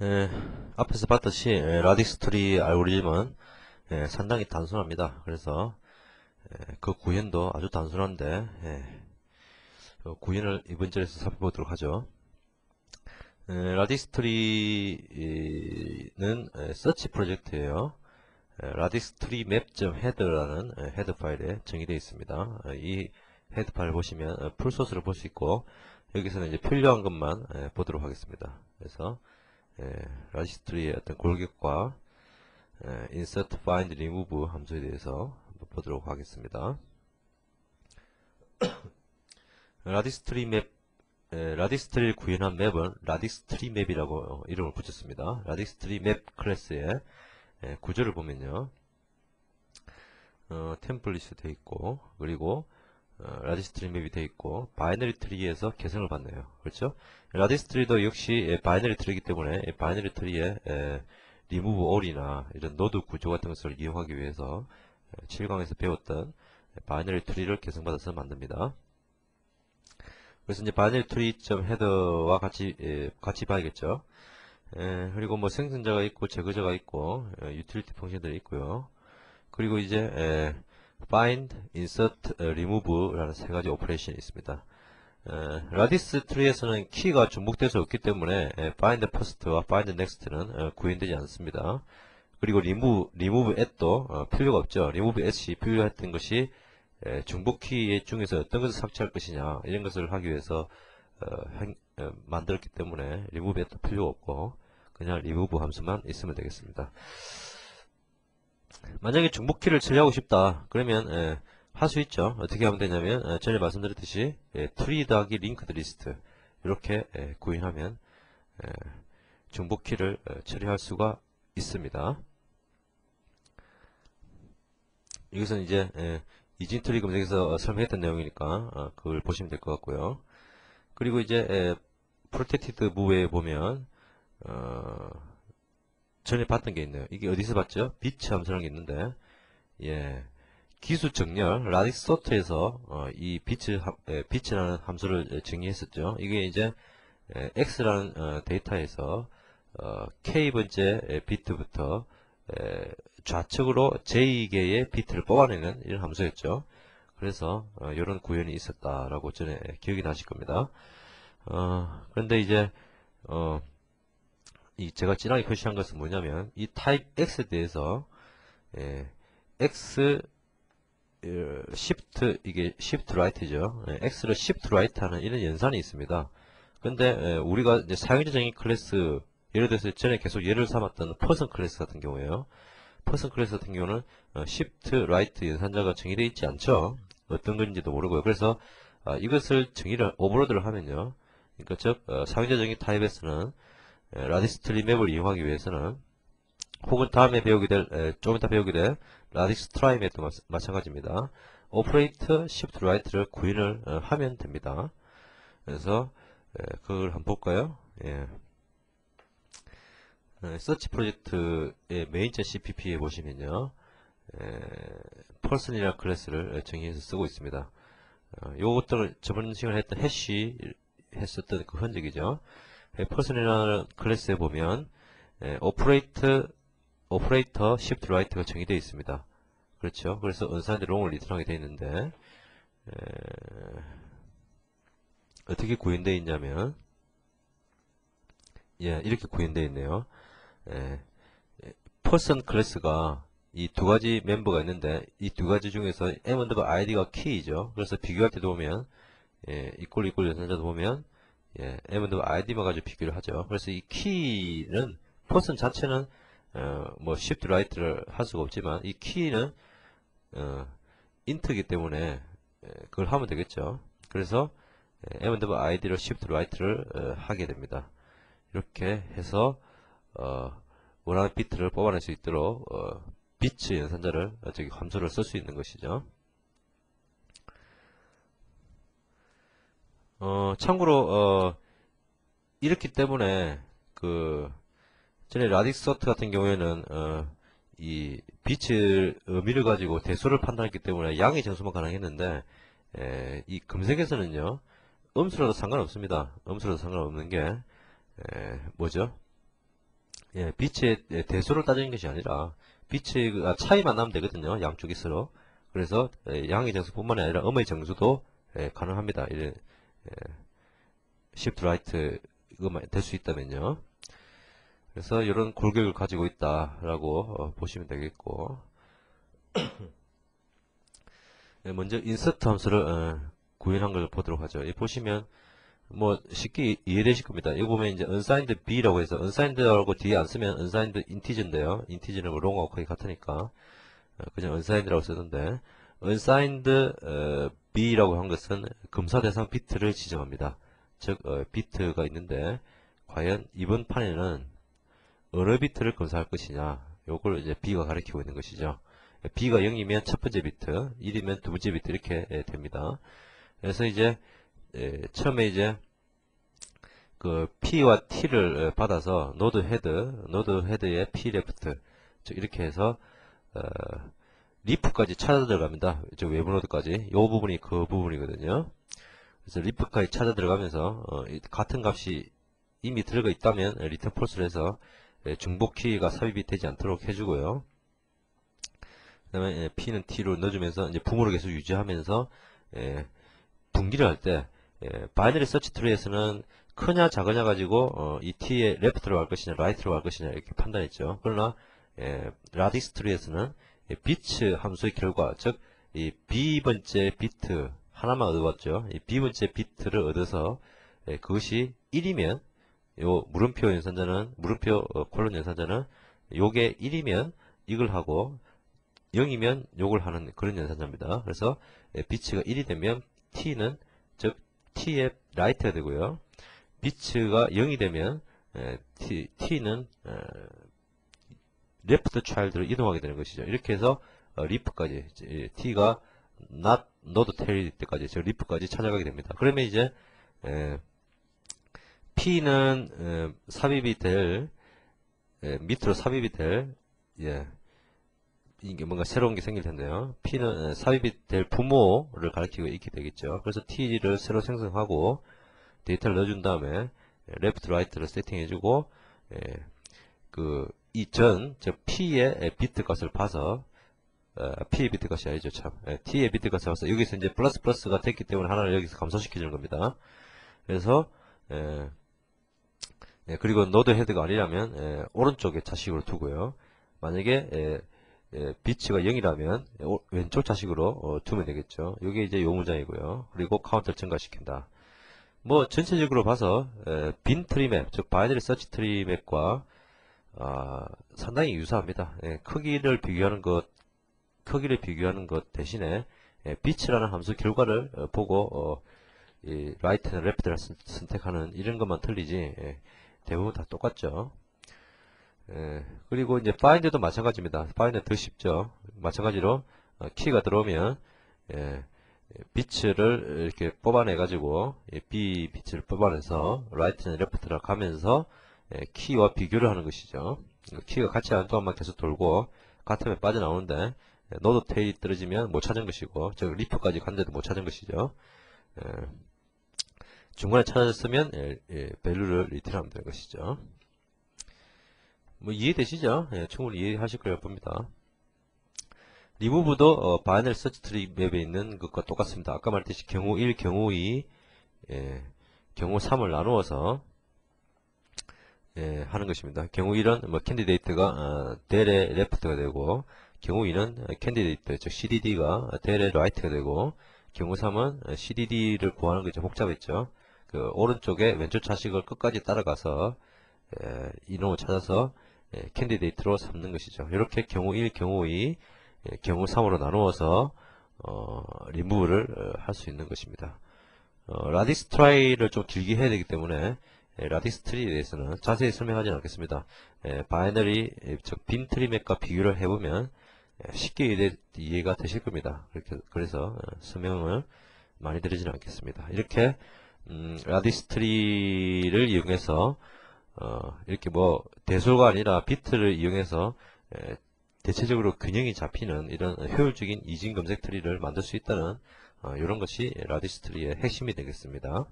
에, 앞에서 봤듯이 라디스 트리 알고리즘은 상당히 단순합니다. 그래서 그 구현도 아주 단순한데 그 구현을 이번 절에서 살펴보도록 하죠. 라디스 트리는 서치 프로젝트예요. 라디스 트리 맵.헤드라는 헤드 파일에 정의되어 있습니다. 이 헤드 파일 보시면 풀소스를 볼 수 있고, 여기서는 이제 필요한 것만 보도록 하겠습니다. 그래서 라지스트리의 어떤 골격과 insert, find, remove 함수에 대해서 한번 보도록 하겠습니다. 라디스트리 맵, 라디스트리를 구현한 맵은 라디스트리 맵이라고 이름을 붙였습니다. 라디스트리 맵 클래스의 구조를 보면요, 템플릿이 되어 있고, 그리고 라디스트리 맵이 되어 있고, 바이너리 트리에서 개성을 받네요. 그렇죠? 라디스트리도 역시 바이너리 트리이기 때문에 바이너리 트리에 리무브 올이나 이런 노드 구조 같은 것을 이용하기 위해서 7강에서 배웠던 바이너리 트리를 개성받아서 만듭니다. 그래서 이제 바이너리 트리 점 헤더와 같이 봐야겠죠. 그리고 뭐 생성자가 있고 제거자가 있고 유틸리티 펑션들이 있고요. 그리고 이제 find, insert, remove라는 세 가지 오퍼레이션이 있습니다. 라디스 트리에서는 키가 중복돼서 없기 때문에 find first와 find next는 구현되지 않습니다. 그리고 remove at도 필요가 없죠. remove at이 필요했던 것이 중복 키 중에서 어떤 것을 삭제할 것이냐 이런 것을 하기 위해서 만들었기 때문에 remove at도 필요가 없고 그냥 remove 함수만 있으면 되겠습니다. 만약에 중복키를 처리하고 싶다 그러면 할 수 있죠. 어떻게 하면 되냐면 전에 말씀드렸듯이 트리 더하기 링크드 리스트 이렇게 구현하면 중복키를 처리할 수가 있습니다. 여기서는 이제 이진 트리 검색에서 설명했던 내용이니까 그걸 보시면 될 것 같고요. 그리고 이제 프로텍티드 무브에 보면 전에 봤던 게 있네요. 이게 어디서 봤죠? 비트 함수라는 게 있는데 기수 정렬 라디스 소트에서 이 비트라는 함수를 정의했었죠. 이게 이제 x라는 데이터에서 k번째 비트부터 좌측으로 j개의 비트를 뽑아내는 이런 함수였죠. 그래서 이런 구현이 있었다라고 전에 기억이 나실 겁니다. 그런데 이제 제가 진하게 표시한 것은 뭐냐면 이 타입 x에 대해서 x 이게 shift right죠. x를 shift right 하는 이런 연산이 있습니다. 근데 우리가 이제 사용자적인 클래스, 예를 들어서 전에 계속 예를 삼았던 person 클래스 같은 경우에요. person 클래스 같은 경우는 shift right 연산자가 정의되어 있지 않죠. 어떤 건지도 모르고요. 그래서 이것을 오버로드를 하면요. 그러니까 즉 사용자적인 타입에서는 라디스 트리 맵을 이용하기 위해서는 혹은 다음에 배우게 될, 좀 이따 배우게 될 라디스 트라이 맵도 마찬가지입니다. 오퍼레이트 shift right를 구현을 하면 됩니다. 그래서 그걸 한번 볼까요? 서치 프로젝트의 main.cpp에 보시면요. person이라는 클래스를 정의해서 쓰고 있습니다. 요것들을 저번 시간에 했던 해시 했었던 그 흔적이죠. person이라는 클래스에 보면 오퍼레이터 shift right가 정의되어 있습니다. 그렇죠. 그래서 unsigned long을 리턴하게 되어 있는데 어떻게 구현되어 있냐면 이렇게 구현되어 있네요. person 클래스가 이 두 가지 멤버가 있는데 이 두 가지 중에서 m&id가 키이죠. 그래서 비교할 때도 보면 이꼴 연산자도 보면 m&id만 가지고 비교를 하죠. 그래서 이 키는 person 자체는 뭐 shift right를 할 수가 없지만 이 키는 int이기 때문에 그걸 하면 되겠죠. 그래서 m&id로 shift right를 하게 됩니다. 이렇게 해서 원하는 비트를 뽑아낼 수 있도록 비트 연산자를 함수를 쓸 수 있는 것이죠. 참고로 이렇기 때문에 전에 라디스 소트 같은 경우에는 이 빛의 의미를 가지고 대수를 판단했기 때문에 양의 정수만 가능했는데 이 검색에서는요 음수라도 상관없습니다. 음수라도 상관없는 게 뭐죠? 빛의 대수를 따지는 것이 아니라 빛의 차이만 나면 되거든요. 양쪽이 서로. 그래서 양의 정수뿐만 아니라 음의 정수도 가능합니다. 이런 shift right 이거 될 수 있다면요. 그래서 이런 골격을 가지고 있다라고 보시면 되겠고, 먼저 insert 함수를 구현한 걸 보도록 하죠. 이 보시면 뭐 쉽게 이해되실 겁니다. 이거 보면 이제 unsigned b라고 해서 unsigned라고 뒤에 안 쓰면 unsigned integer인데요. integer는 뭐 롱하고 거의 같으니까 그냥 unsigned라고 쓰는데, unsigned b라고 한 것은 검사 대상 비트를 지정합니다. 즉 비트가 있는데 과연 이번 판에는 어느 비트를 검사할 것이냐, 요걸 이제 b가 가리키고 있는 것이죠. b가 0이면 첫 번째 비트, 1이면 두 번째 비트 이렇게 됩니다. 그래서 이제 처음에 이제 그 p와 t를 받아서 노드 헤드의 p 레프트, 즉 이렇게 해서 리프까지 찾아 들어갑니다. 저 외부 노드까지. 요 부분이 그 부분이거든요. 그래서 리프까지 찾아 들어가면서 같은 값이 이미 들어가 있다면 리턴 폴스를 해서 중복 키가 삽입이 되지 않도록 해주고요. 그 다음에 p는 t로 넣어주면서 이제 붐으로 계속 유지하면서 분기를 할 때 바이너리 서치 트리에서는 크냐 작으냐 가지고 이 t의 레프트로 갈 것이냐 라이트로 갈 것이냐 이렇게 판단했죠. 그러나 라디스 트리에서는 비트 함수의 결과, 즉 이 b번째 비트 하나만 얻어봤죠. 이 b번째 비트를 얻어서 그것이 1이면 요 물음표 연산자는 물음표 콜론 연산자는 요게 1이면 이걸 하고 0이면 요걸 하는 그런 연산자입니다. 그래서 비트가 1이 되면 t는 즉 t의 라이트가 되고요. 비트가 0이 되면 t는 레프트 차일드로 이동하게 되는 것이죠. 이렇게 해서 리프까지 t가 not node tail 때까지 저 리프까지 찾아가게 됩니다. 그러면 이제 p는 삽입이 될 밑으로 삽입이 될 이게 뭔가 새로운 게 생길 텐데요. p는 삽입이 될 부모를 가리키고 있게 되겠죠. 그래서 t를 새로 생성하고 데이터를 넣어준 다음에 레프트 라이트를 세팅해주고 저 p의 비트 값을 봐서 p의 비트 값이 아니죠 참 t의 비트 값을 봐서 여기서 이제 플러스가 됐기 때문에 하나를 여기서 감소시켜 주는 겁니다. 그래서 그리고 노드 헤드가 아니라면 오른쪽에 자식으로 두고요. 만약에 비트가 0이라면 왼쪽 자식으로 두면 되겠죠. 이게 이제 요 문장이고요. 그리고 카운트를 증가시킨다. 뭐 전체적으로 봐서 빈 트리맵, 즉 바이너리 서치 트리맵과 상당히 유사합니다. 크기를 비교하는 것 대신에 비트라는 함수 결과를 보고 이 라이트나 레프트를 선택하는 이런 것만 틀리지 대부분 다 똑같죠. 그리고 이제 find도 마찬가지입니다. find는 더 쉽죠. 마찬가지로 키가 들어오면 비트를 이렇게 뽑아내 가지고 B 비트를 뽑아내서 라이트나 레프트를 가면서 키와 비교를 하는 것이죠. 키가 같이 하는 동안만 계속 돌고 같으면 빠져나오는데 노드 테일이 떨어지면 못 찾은 것이고 즉 리프까지 갔는데도 못 찾은 것이죠. 중간에 찾아졌으면 밸류를 리턴하면 되는 것이죠. 뭐 이해되시죠? 충분히 이해하실 거라고 봅니다. 리무브도 바이너리 서치 트리 맵에 있는 것과 똑같습니다. 아까 말했듯이 경우 1, 경우 2, 경우 3을 나누어서 하는 것입니다. 경우 1은 뭐 캔디데이트가 델의 레프트가 되고, 경우 2는 캔디데이트 즉 CDD가 델의 라이트가 되고, 경우 3은 CDD를 구하는 게 좀 복잡했죠. 그 오른쪽에 왼쪽 자식을 끝까지 따라가서 이놈을 찾아서 캔디데이트로 삼는 것이죠. 이렇게 경우 1, 경우 2, 경우 3으로 나누어서 리무브를 할 수 있는 것입니다. 라디스 트라이를 좀 길게 해야 되기 때문에 라디스 트리에 대해서는 자세히 설명하지는 않겠습니다. 바이너리 즉 빈 트리맵과 비교를 해보면 쉽게 이해가 되실 겁니다. 그래서 설명을 많이 드리지는 않겠습니다. 이렇게 라디스 트리를 이용해서 이렇게 뭐 대소가 아니라 비트를 이용해서 대체적으로 균형이 잡히는 이런 효율적인 이진 검색 트리를 만들 수 있다는 이런 것이 라디스 트리의 핵심이 되겠습니다.